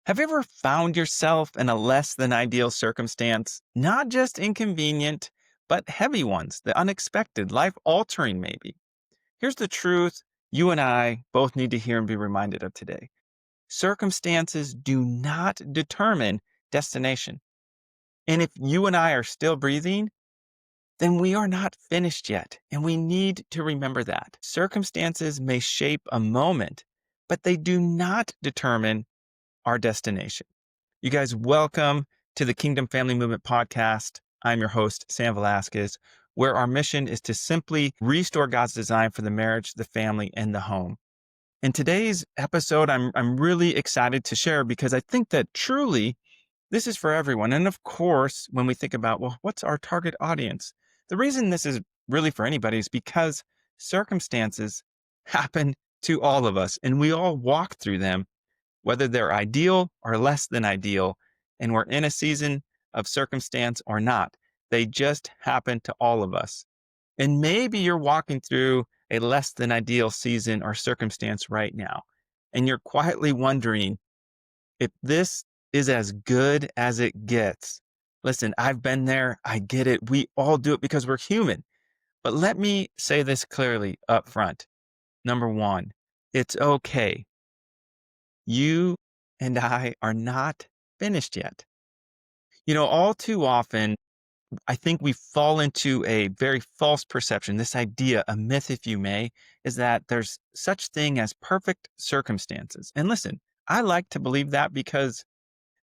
Have you ever found yourself in a less than ideal circumstance? Not just inconvenient, but heavy ones, the unexpected, life altering maybe. Here's the truth you and I both need to hear and be reminded of today. Circumstances do not determine destination. And if you and I are still breathing, then we are not finished yet. And we need to remember that. Circumstances may shape a moment, but they do not determine our destination. You guys, welcome to the Kingdom Family Movement podcast. I'm your host, Sam Velasquez, where our mission is to simply restore God's design for the marriage, the family, and the home. In today's episode, I'm really excited to share because I think that truly this is for everyone. And of course, when we think about, well, what's our target audience? The reason this is really for anybody is because circumstances happen to all of us and we all walk through them, whether they're ideal or less than ideal, and we're in a season of circumstance or not. They just happen to all of us. And maybe you're walking through a less than ideal season or circumstance right now, and you're quietly wondering if this is as good as it gets. Listen, I've been there. I get it. We all do it because we're human. But let me say this clearly up front. Number one, it's okay. You and I are not finished yet. All too often, I think we fall into a very false perception. This idea, a myth, if you may, is that there's such thing as perfect circumstances. And listen, I like to believe that because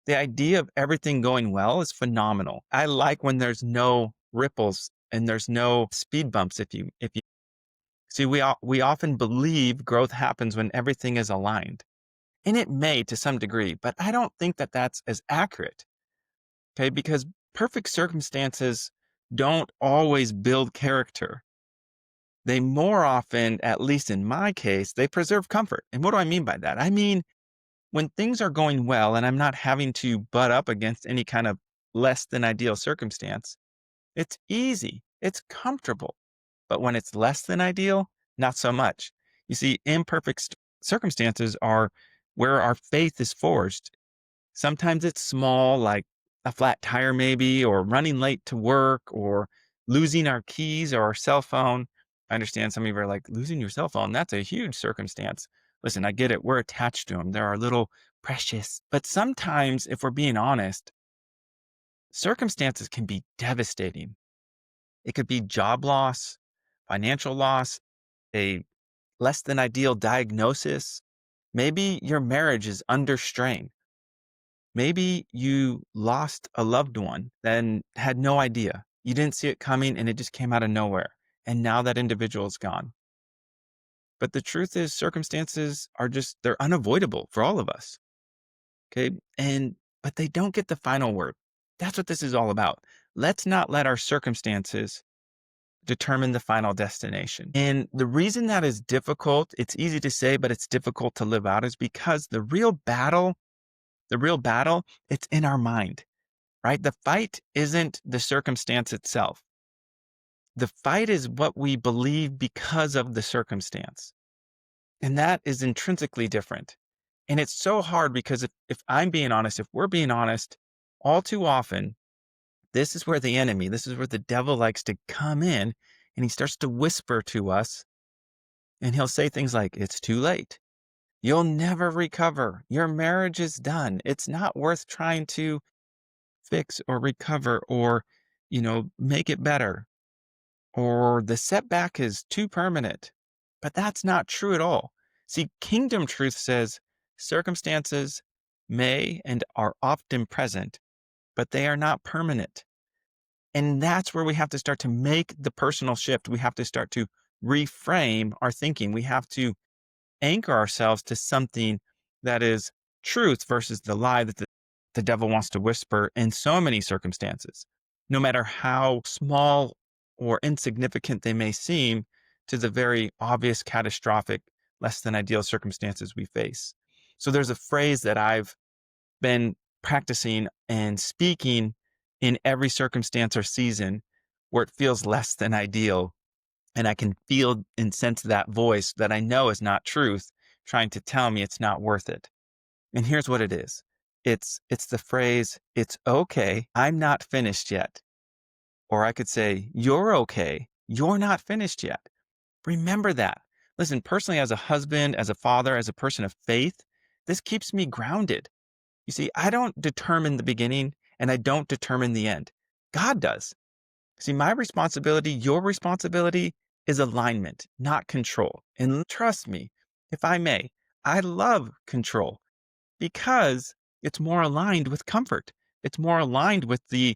the idea of everything going well is phenomenal. I like when there's no ripples and there's no speed bumps. If you see, we often believe growth happens when everything is aligned. And it may to some degree, but I don't think that that's as accurate. Okay, because perfect circumstances don't always build character. They more often, at least in my case, they preserve comfort. And what do I mean by that? I mean, when things are going well and I'm not having to butt up against any kind of less than ideal circumstance, it's easy, it's comfortable. But when it's less than ideal, not so much. You see, imperfect circumstances are where our faith is forged. Sometimes it's small, like a flat tire maybe, or running late to work, or losing our keys or our cell phone. I understand some of you are like, losing your cell phone, that's a huge circumstance. Listen, I get it. We're attached to them. They're our little precious. But sometimes, if we're being honest, circumstances can be devastating. It could be job loss, financial loss, a less than ideal diagnosis. Maybe your marriage is under strain. Maybe you lost a loved one and had no idea. You didn't see it coming and it just came out of nowhere. And now that individual is gone. But the truth is circumstances are they're unavoidable for all of us. Okay. But they don't get the final word. That's what this is all about. Let's not let our circumstances determine the final destination. And the reason that is difficult, it's easy to say, but it's difficult to live out, is because the real battle, it's in our mind, right? The fight isn't the circumstance itself. The fight is what we believe because of the circumstance. And that is intrinsically different. And it's so hard because if I'm being honest, if we're being honest, all too often, this is where the devil likes to come in and he starts to whisper to us and he'll say things like, it's too late. You'll never recover. Your marriage is done. It's not worth trying to fix or recover or, make it better. Or the setback is too permanent. But that's not true at all. See, kingdom truth says circumstances may and are often present, but they are not permanent. And that's where we have to start to make the personal shift. We have to start to reframe our thinking. We have to anchor ourselves to something that is truth versus the lie that the devil wants to whisper in so many circumstances, no matter how small or insignificant they may seem to the very obvious, catastrophic, less than ideal circumstances we face. So there's a phrase that I've been practicing and speaking in every circumstance or season where it feels less than ideal. And I can feel and sense that voice that I know is not truth trying to tell me it's not worth it. And here's what it is. It's the phrase, "It's okay, I'm not finished yet." Or I could say, "You're okay, you're not finished yet." Remember that. Listen, personally, as a husband, as a father, as a person of faith, this keeps me grounded. You see, I don't determine the beginning and I don't determine the end. God does. See, my responsibility, your responsibility is alignment, not control. And trust me, if I may, I love control because it's more aligned with comfort. It's more aligned with the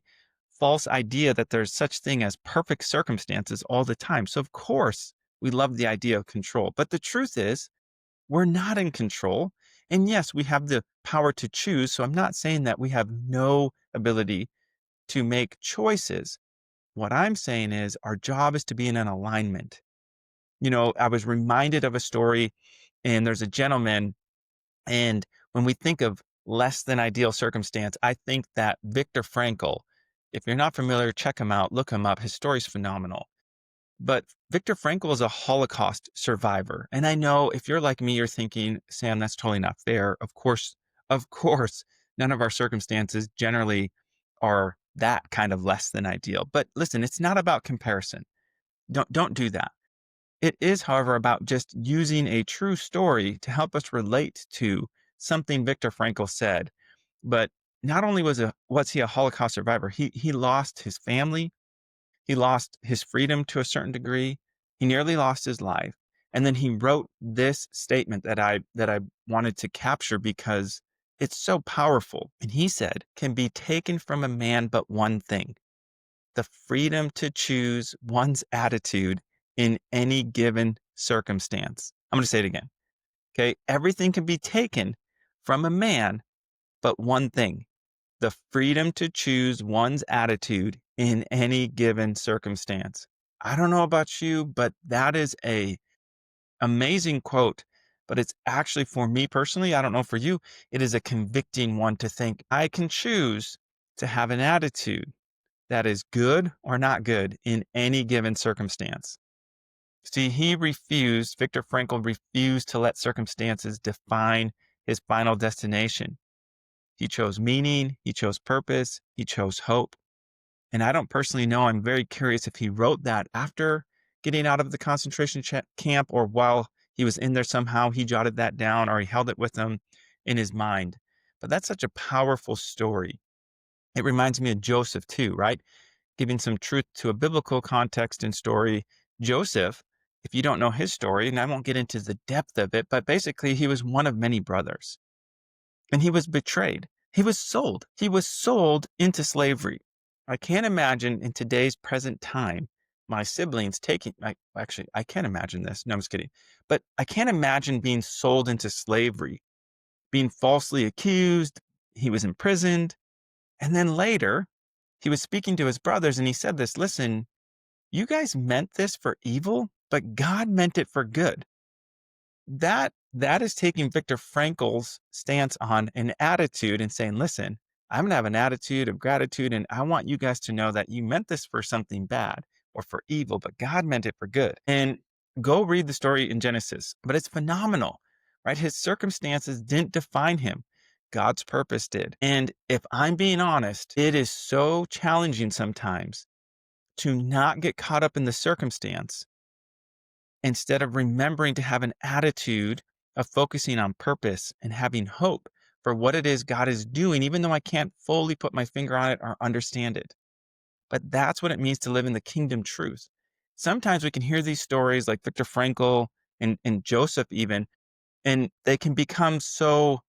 false idea that there's such thing as perfect circumstances all the time. So of course, we love the idea of control. But the truth is, we're not in control. And yes, we have the power to choose. So I'm not saying that we have no ability to make choices. What I'm saying is our job is to be in an alignment. I was reminded of a story, and there's a gentleman, and when we think of less than ideal circumstance, I think that Viktor Frankl, if you're not familiar, check him out, look him up. His story's phenomenal. But Viktor Frankl is a Holocaust survivor. And I know if you're like me, you're thinking, Sam, that's totally not fair. Of course, none of our circumstances generally are that kind of less than ideal. But listen, it's not about comparison. Don't do that. It is, however, about just using a true story to help us relate to something Viktor Frankl said. But not only was he a Holocaust survivor, he lost his family, he lost his freedom to a certain degree, he nearly lost his life, and then he wrote this statement that I wanted to capture because it's so powerful. And he said, "Can be taken from a man but one thing, the freedom to choose one's attitude in any given circumstance." I'm going to say it again. Okay. Everything can be taken from a man, but one thing, the freedom to choose one's attitude in any given circumstance. I don't know about you, but that is a amazing quote, but it's actually for me personally, I don't know for you, it is a convicting one to think I can choose to have an attitude that is good or not good in any given circumstance. See, Viktor Frankl refused to let circumstances define his final destination. He chose meaning, he chose purpose, he chose hope. And I don't personally know, I'm very curious if he wrote that after getting out of the concentration camp or while he was in there somehow, he jotted that down or he held it with him in his mind. But that's such a powerful story. It reminds me of Joseph too, right? Giving some truth to a biblical context and story. Joseph, if you don't know his story, and I won't get into the depth of it, but basically he was one of many brothers and he was betrayed. He was sold. He was sold into slavery. I can't imagine in today's present time, my siblings I can't imagine this. No, I'm just kidding. But I can't imagine being sold into slavery, being falsely accused. He was imprisoned. And then later, he was speaking to his brothers and he said this, "Listen, you guys meant this for evil, but God meant it for good." That is taking Viktor Frankl's stance on an attitude and saying, "Listen, I'm going to have an attitude of gratitude and I want you guys to know that you meant this for something bad or for evil, but God meant it for good." And go read the story in Genesis, but it's phenomenal, right? His circumstances didn't define him. God's purpose did. And if I'm being honest, it is so challenging sometimes to not get caught up in the circumstance instead of remembering to have an attitude of focusing on purpose and having hope for what it is God is doing, even though I can't fully put my finger on it or understand it. But that's what it means to live in the kingdom truth. Sometimes we can hear these stories like Viktor Frankl and Joseph even, and they can become so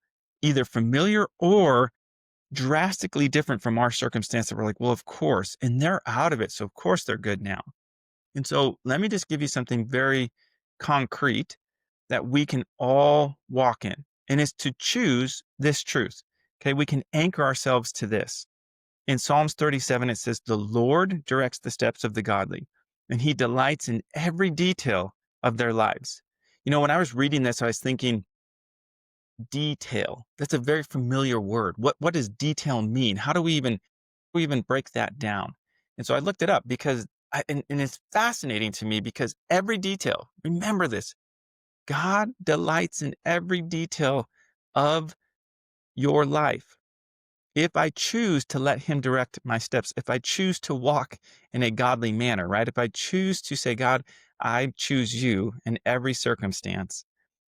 either familiar or drastically different from our circumstance that we're like, well, of course, and they're out of it. So of course they're good now. And so let me just give you something very concrete that we can all walk in, and it's to choose this truth. Okay, we can anchor ourselves to this. In Psalms 37, it says, "The Lord directs the steps of the godly, and he delights in every detail of their lives." When I was reading this, I was thinking, detail. That's a very familiar word. What does detail mean? How do we even break that down? And so I looked it up because and it's fascinating to me because every detail, remember this, God delights in every detail of your life. if I choose to let him direct my steps, if I choose to walk in a godly manner, right? If I choose to say, God, I choose you in every circumstance,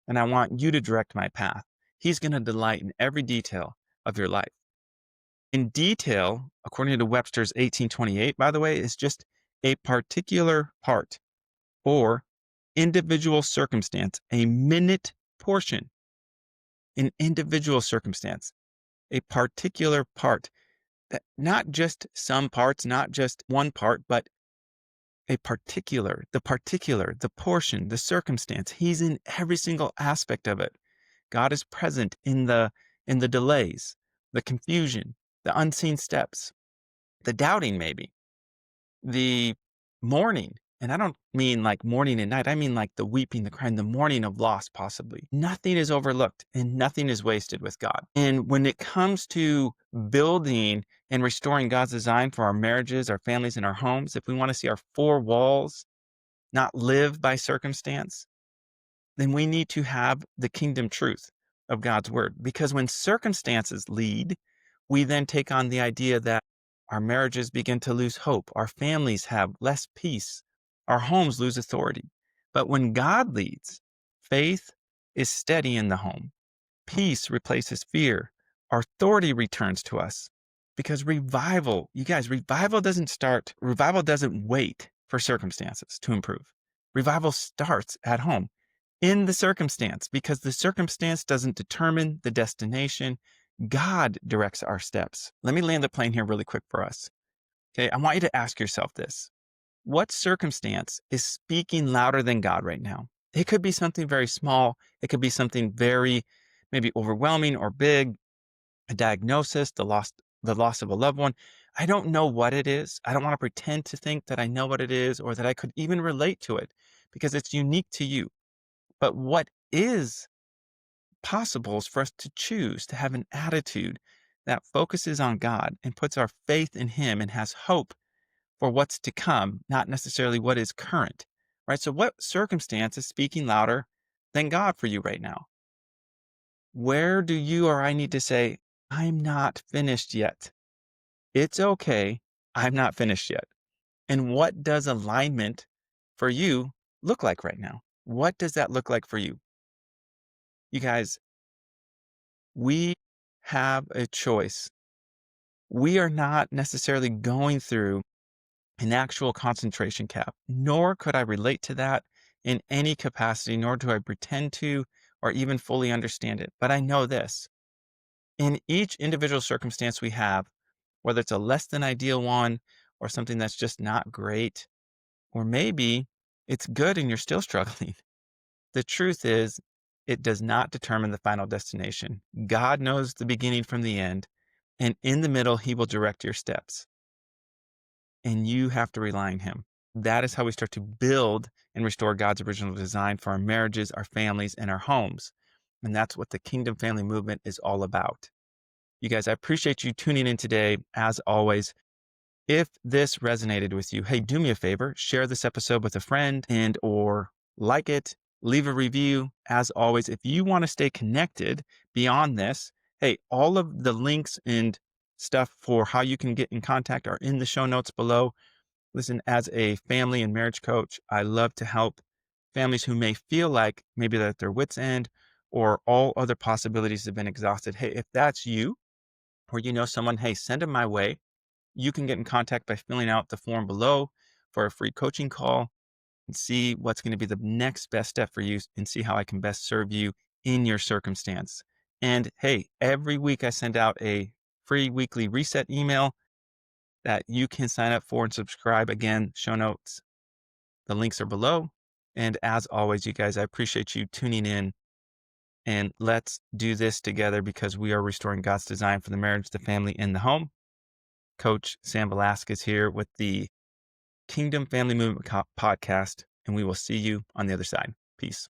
and I want you to direct my path, he's going to delight in every detail of your life. In detail, according to Webster's 1828, by the way, is just a particular part or individual circumstance, a minute portion, an individual circumstance, a particular part. That not just some parts, not just one part, but the portion, the circumstance. He's in every single aspect of it. God is present in the delays, the confusion, the unseen steps, the doubting maybe, the mourning. And I don't mean like morning and night. I mean like the weeping, the crying, the mourning of loss, possibly. Nothing is overlooked and nothing is wasted with God. And when it comes to building and restoring God's design for our marriages, our families, and our homes, if we want to see our four walls not live by circumstance, then we need to have the kingdom truth of God's word. Because when circumstances lead, we then take on the idea that our marriages begin to lose hope, our families have less peace, our homes lose authority. But when God leads, faith is steady in the home, peace replaces fear, our authority returns to us. Because revival, you guys, revival doesn't wait for circumstances to improve. Revival starts at home in the circumstance, because the circumstance doesn't determine the destination. God directs our steps. Let me land the plane here really quick for us. Okay, I want you to ask yourself this. What circumstance is speaking louder than God right now? It could be something very small. It could be something very maybe overwhelming or big, a diagnosis, the loss of a loved one. I don't know what it is. I don't want to pretend to think that I know what it is or that I could even relate to it, because it's unique to you. But what is possible is for us to choose to have an attitude that focuses on God and puts our faith in Him and has hope for what's to come, not necessarily what is current, right? So what circumstance is speaking louder than God for you right now? Where do you or I need to say, I'm not finished yet? It's okay. I'm not finished yet. And what does alignment for you look like right now? What does that look like for you? You guys, we have a choice. We are not necessarily going through an actual concentration camp, nor could I relate to that in any capacity, nor do I pretend to or even fully understand it. But I know this. In each individual circumstance we have, whether it's a less than ideal one or something that's just not great, or maybe it's good and you're still struggling. The truth is, it does not determine the final destination. God knows the beginning from the end, and in the middle, He will direct your steps. And you have to rely on Him. That is how we start to build and restore God's original design for our marriages, our families, and our homes. And that's what the Kingdom Family Movement is all about. You guys, I appreciate you tuning in today. As always, if this resonated with you, hey, do me a favor, share this episode with a friend and or like it, leave a review. As always, if you want to stay connected beyond this, hey, all of the links and stuff for how you can get in contact are in the show notes below. Listen, as a family and marriage coach, I love to help families who may feel like maybe they're at their wits' end or all other possibilities have been exhausted. Hey, if that's you or you know someone, hey, send them my way. You can get in contact by filling out the form below for a free coaching call and see what's going to be the next best step for you and see how I can best serve you in your circumstance. And hey, every week I send out a free weekly reset email that you can sign up for and subscribe. Again, show notes, the links are below. And as always, you guys, I appreciate you tuning in, and let's do this together because we are restoring God's design for the marriage, the family, and the home. Coach Sam Velasquez here with the Kingdom Family Movement podcast, and we will see you on the other side. Peace.